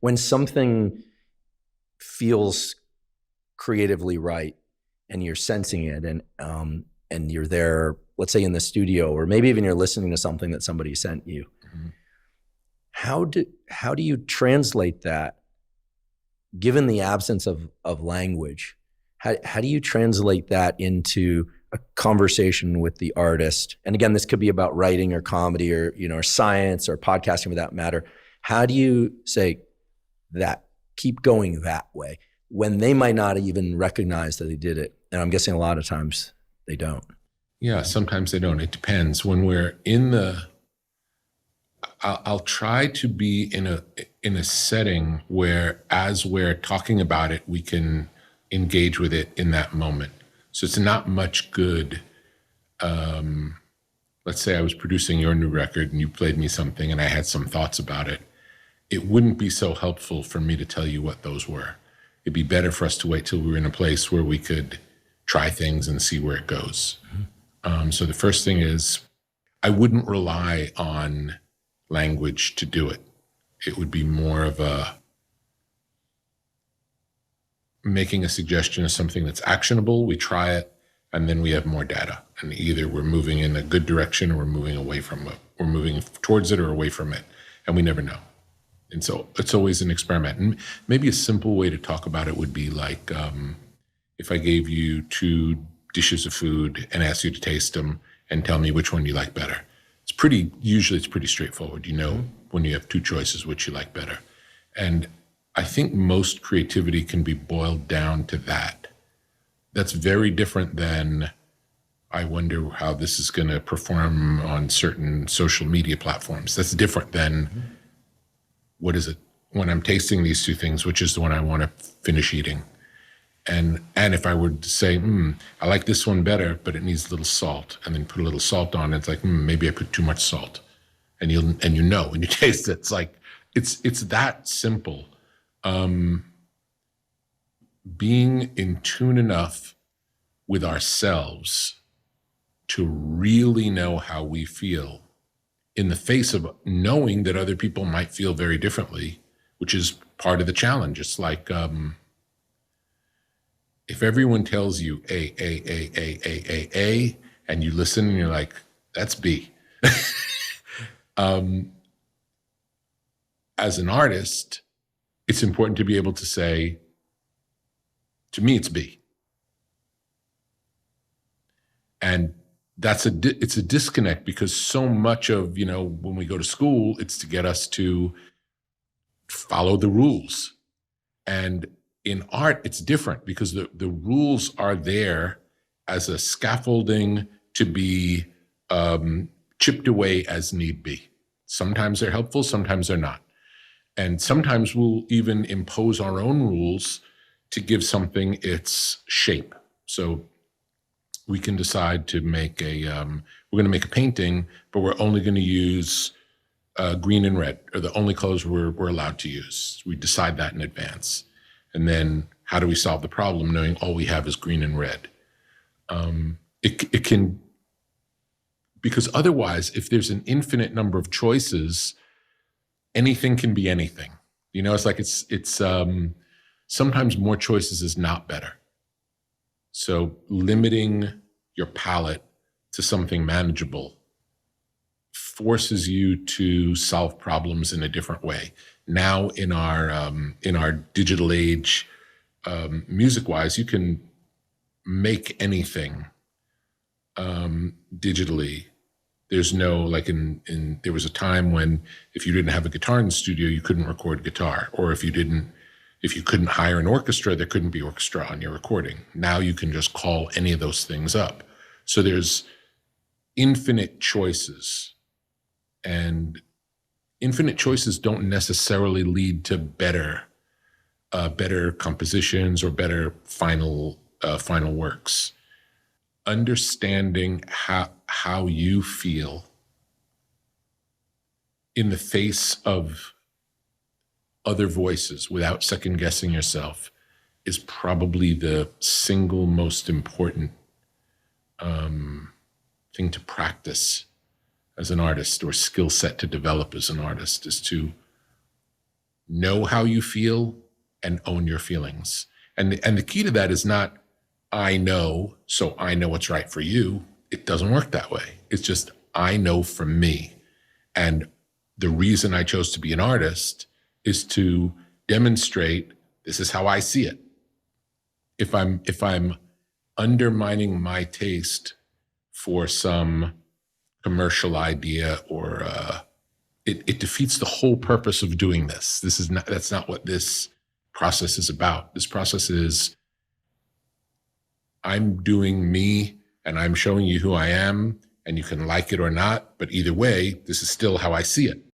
when something feels creatively right and you're sensing it, and you're there, let's say in the studio, or maybe even you're listening to something that somebody sent you. Mm-hmm. How do you translate that, given the absence of language? How do you translate that into a conversation with the artist? And again, this could be about writing or comedy or, or science or podcasting for that matter. How do you say that, keep going that way, when they might not even recognize that they did it? And I'm guessing a lot of times they don't. Yeah, sometimes they don't. It depends. When we're I'll try to be in a setting where, as we're talking about it, we can engage with it in that moment. So it's not much good. Let's say I was producing your new record and you played me something and I had some thoughts about it. It wouldn't be so helpful for me to tell you what those were. It'd be better for us to wait till we were in a place where we could try things and see where it goes. Mm-hmm. So the first thing is, I wouldn't rely on language to do it. It would be more of making a suggestion of something that's actionable. We try it, and then we have more data. And either we're moving in a good direction or we're moving away from it. We're moving towards it or away from it. And we never know. And so it's always an experiment. And maybe a simple way to talk about it would be like, if I gave you 2 dishes of food and asked you to taste them and tell me which one you like better. Usually it's pretty straightforward. You know, when you have 2 choices, which you like better. And I think most creativity can be boiled down to that. That's very different than, I wonder how this is going to perform on certain social media platforms. That's different than, what is it? When I'm tasting these 2 things, which is the one I want to finish eating? And if I were to say, I like this one better, but it needs a little salt, and then put a little salt on it, it's like, maybe I put too much salt. And you when you taste it, it's like, it's that simple. Being in tune enough with ourselves to really know how we feel in the face of knowing that other people might feel very differently, which is part of the challenge. It's like, if everyone tells you A, and you listen and you're like, that's B. As an artist, it's important to be able to say, to me, it's B. And it's a disconnect, because so much of, when we go to school, it's to get us to follow the rules. And in art, it's different, because the rules are there as a scaffolding to be chipped away as need be. Sometimes they're helpful, sometimes they're not. And sometimes we'll even impose our own rules to give something its shape. So we can decide to make we're going to make a painting, but we're only going to use green and red, are the only colors we're allowed to use. We decide that in advance. And then how do we solve the problem knowing all we have is green and red? It can, because otherwise, if there's an infinite number of choices, anything can be anything. It's like it's sometimes more choices is not better. So limiting your palette to something manageable forces you to solve problems in a different way. Now in our digital age, music-wise, you can make anything digitally. There's no, like there was a time when if you didn't have a guitar in the studio, you couldn't record guitar. Or if you couldn't hire an orchestra, there couldn't be orchestra on your recording. Now you can just call any of those things up. So there's infinite choices, and infinite choices don't necessarily lead to better compositions or better final works. Understanding how you feel in the face of other voices without second guessing yourself is probably the single most important thing to practice as an artist, or skill set to develop as an artist, is to know how you feel and own your feelings. And the key to that is not, I know, so I know what's right for you. It doesn't work that way. It's just, I know for me. And the reason I chose to be an artist is to demonstrate this is how I see it. If I'm undermining my taste for some commercial idea, or it defeats the whole purpose of doing this. That's not what this process is about. This process is, I'm doing me and I'm showing you who I am, and you can like it or not, but either way, this is still how I see it.